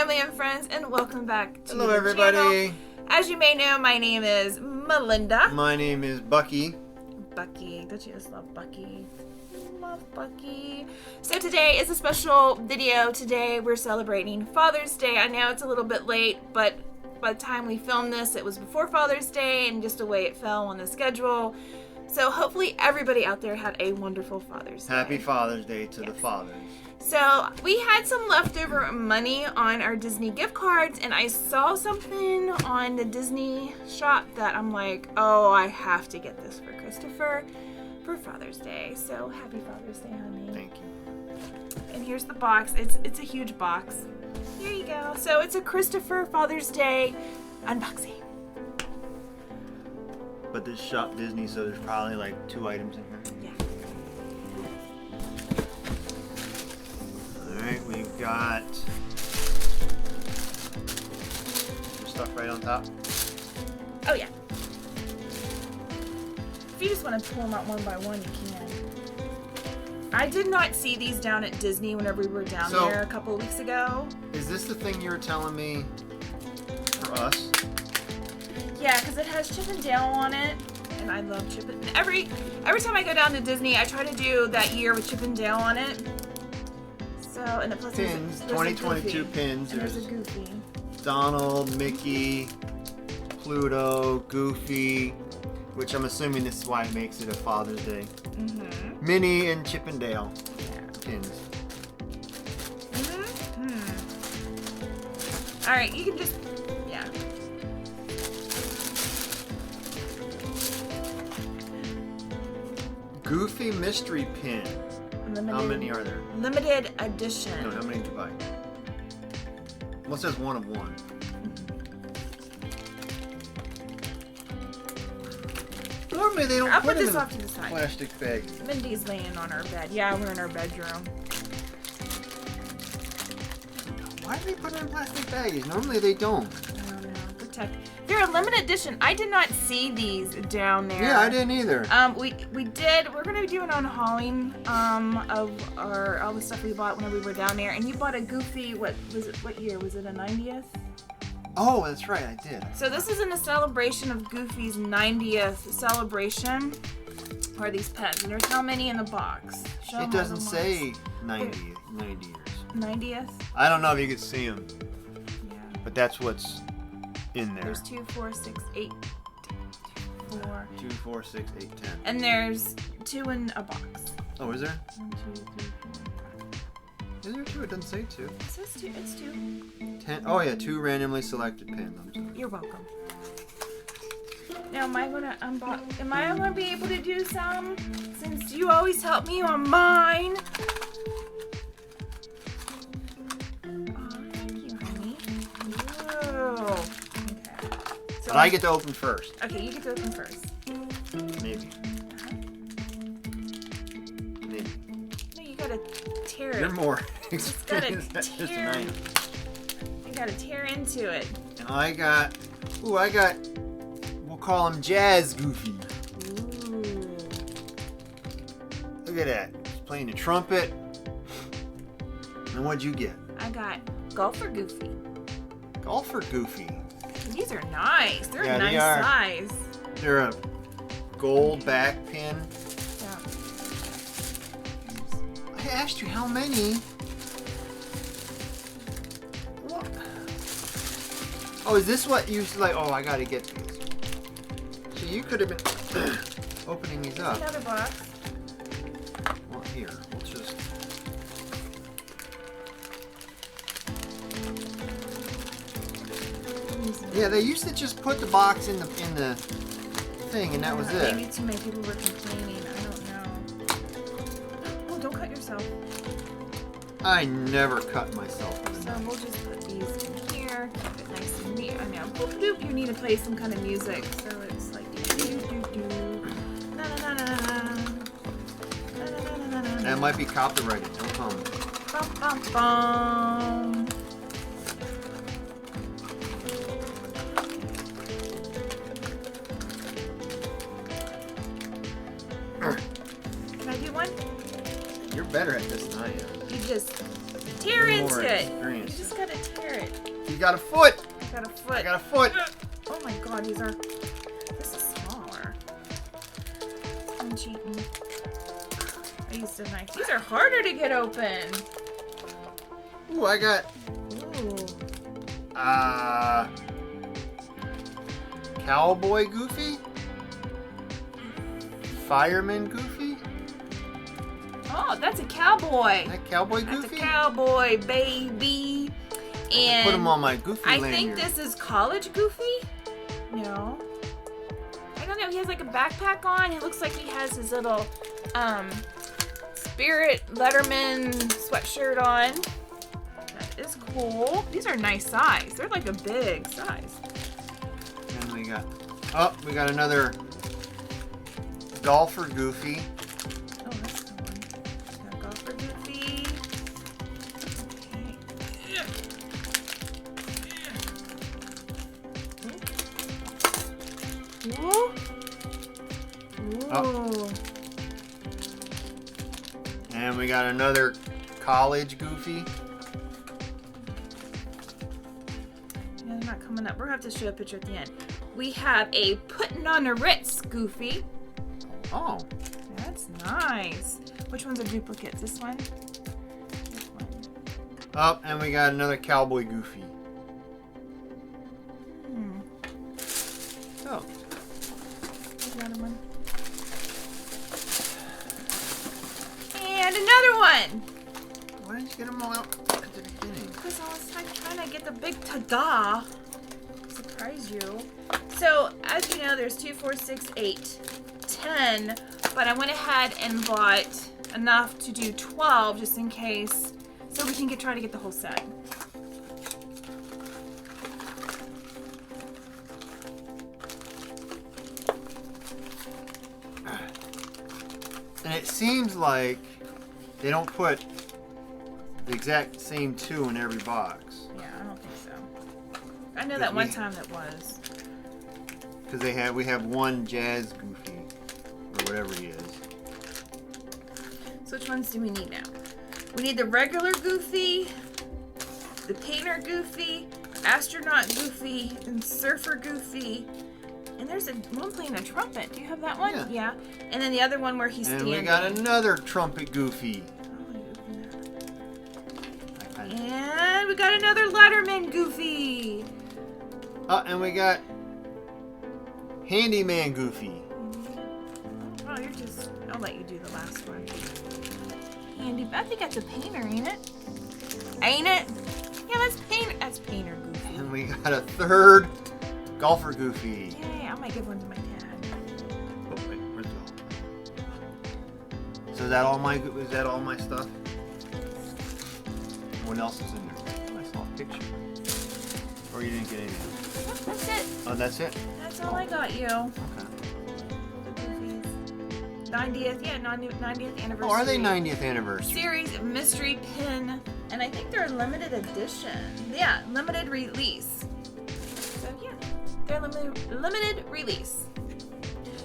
family and friends, and welcome back to Hello, the everybody. channel. As you may know, my name is Melinda. My name is Bucky. Bucky. Don't you just love Bucky? Love Bucky. So today is a special video. Today we're celebrating Father's Day. I know it's a little bit late, but by the time we filmed this, it was before Father's Day, and just the way it fell on the schedule. So hopefully everybody out there had a wonderful Father's Day. Happy Father's Day to the fathers. So we had some leftover money on our Disney gift cards, and I saw something on the Disney shop that I'm like, oh, I have to get this for Christopher for Father's Day. So happy Father's Day, honey. Thank you. And here's the box. It's a huge box. Here you go. So it's a Christopher Father's Day unboxing. But this shop Disney, so there's probably like 2 items in here. Yeah. Alright, we've got your stuff right on top. Oh yeah. If you just want to pull them out one by one, you can. I did not see these down at Disney whenever we were down there a couple of weeks ago. Is this the thing you were telling me for us? Yeah, because it has Chip and Dale on it, and I love Chip and every time I go down to Disney, I try to do that year with Chip and Dale on it. So, and the plus Pins, there's 2022 pins. And there's a Goofy. Donald, Mickey, Pluto, Goofy, which I'm assuming this is why it makes it a Father's Day. Mm-hmm. Minnie and Chip and Dale pins. Mm-hmm. All right, you can just, yeah. Goofy mystery pin. Limited, How many are there? Limited edition. No, how many did you buy? Well, it says 1 of 1. Normally they don't I'll put put them this in off to the side. plastic bag. Mindy's laying on our bed. Yeah, we're in our bedroom. Why do they put them in plastic bags? Normally they don't. I don't know. Protect. They're a limited edition. I did not see these down there. Yeah, I didn't either. We did. We're gonna do an unhauling of all the stuff we bought when we were down there. And you bought a Goofy. What was it? What year was it? A 90th? Oh, that's right, I did. So this is in a celebration of Goofy's 90th celebration. Are these pens? And there's how many in the box? Show It them doesn't all the say ones. 90 years. 90th? I don't know if you can see them, Yeah. but that's what's in there. There's 2, 4, 6, 8, 4. 2, 4, 6, 8, 10. And there's 2 in a box. Oh, is there? 1, 2, 3, 4, 5. Is there 2? It doesn't say 2. It says 2. It's 2. 10. Oh yeah, 2 randomly selected pins. I'm sorry. You're welcome. Now, am I gonna unbox? Am I gonna be able to do some? Since you always help me on mine. Oh, thank you, honey. Whoa. Okay. So But I get to open first. Okay, you get to open first. Maybe. Maybe. No, you gotta tear it. You're more You gotta experienced at this than tear. I am. You gotta tear into it. And I got, we'll call him Jazz Goofy. Ooh. Look at that. He's playing the trumpet. And what'd you get? I got Golfer Goofy. Golfer Goofy. These are nice. They're Yeah, a they nice are. size. They're a gold back pin. Yeah. I asked you how many. What? Oh, is this what you like? Oh, I gotta get these. So you could have been opening these up. Another box. Well, here, we'll just. Yeah, they used to just put the box in the thing, and that was it. Maybe too many people were complaining. I don't know. Oh, don't cut yourself. I never cut myself with a So knife. we'll just put these in here. Keep it nice and neat. I know. Boop, doop. You need to play some kind of music, so it's like do do do do. Na na na na na. Na na na na na. That might be copyrighted. Don't hum. Bum bum bum. Can I do one? You're better at this than I am. You just Tear into more it. You experience. just gotta tear it. You got a foot. I got a foot. I got a foot. Oh my god, these are. This is smaller. I'm cheating. I used a knife. These are harder to get open. Ooh, I got. Ooh. Cowboy Goofy? Fireman Goofy? Oh, that's a cowboy. That Cowboy That's Goofy? a cowboy, baby. And Put him on my Goofy I lanyard. think this is college Goofy. No. I don't know. He has like a backpack on. It looks like he has his little Spirit Letterman sweatshirt on. That is cool. These are nice size. They're like a big size. And we got another golfer Goofy. Oh, that's the one. Got golfer Goofy. Okay. Ooh. Ooh. Oh. And we got another college Goofy. Yeah, they're not coming up. We're gonna have to show a picture at the end. We have a putting on a Ritz Goofy. Oh. That's nice. Which ones are duplicates? This one? This one. Oh, and we got another cowboy Goofy. Oh. There's another one. And another one! Why didn't you get them all out at the beginning? Because I was like trying to get the big ta-da. Surprise you. So, as you know, there's 2, 4, 6, 8, 10. But I went ahead and bought enough to do 12 just in case. So we can try to get the whole set. And it seems like they don't put the exact same 2 in every box. Yeah, I don't think so. I know that one time it was. Because we have one Jazz Goofy, or whatever he is. So which ones do we need now? We need the regular Goofy, the Painter Goofy, Astronaut Goofy, and Surfer Goofy. And there's one playing a trumpet. Do you have that one? Yeah. And then the other one where he's standing. And we got another trumpet Goofy. And we got another Letterman Goofy. And we got Handyman Goofy. Oh, I'll let you do the last one. Handy, I think that's a painter, ain't it? Ain't it? Yeah, that's Painter Goofy. And we got a third golfer Goofy. Yay, I might give one to my dad. Oh, wait, where's the So is that all my stuff? What else is in there? Oh, I saw a picture. Or you didn't get anything? Yep, that's it. Oh, that's it? That's all I got you. Okay. The Goofies. 90th anniversary. Oh, are they 90th anniversary? Series mystery pin, and I think they're limited edition. Yeah, limited release. So yeah, they're limited release.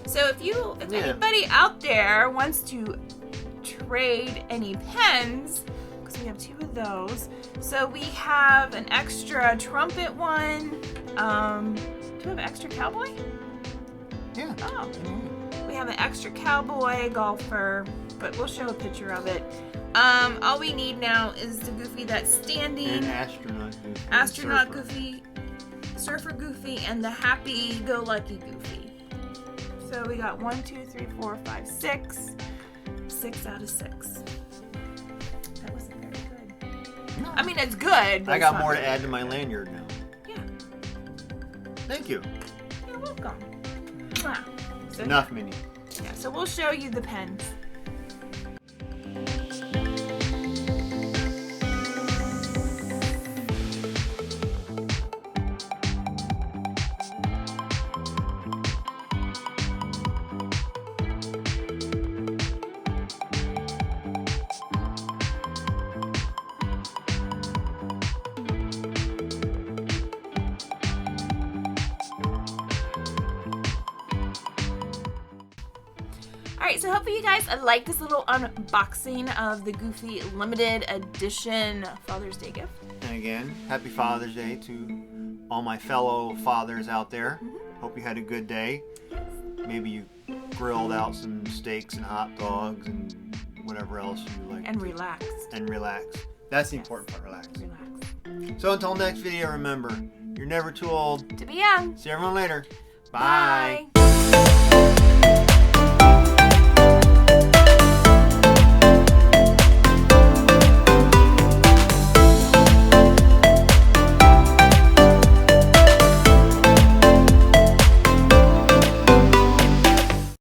So if anybody out there wants to trade any pens, because we have 2 of those. So we have an extra trumpet one. Do we have an extra cowboy? Yeah. Oh. We have an extra cowboy golfer, but we'll show a picture of it. All we need now is the Goofy that's standing. And astronaut Goofy. Astronaut Surfer. Goofy, Surfer Goofy, and the Happy-Go-Lucky Goofy. So we got 1, 2, 3, 4, 5, 6. 6 out of 6. That wasn't very good. No. I mean, it's good. But I it's got not more to very add to good. my lanyard now. Yeah. Thank you. You're welcome. Mwah. So, Enough, Minnie. Yeah, so we'll show you the pens. Alright, so hopefully you guys like this little unboxing of the Goofy limited edition Father's Day gift. And again, happy Father's Day to all my fellow fathers out there. Hope you had a good day. Maybe you grilled out some steaks and hot dogs and whatever else you like. And relax. And relax. That's the important part, relax. Relax. So until next video, remember, you're never too old To be young. See everyone later. Bye. Bye.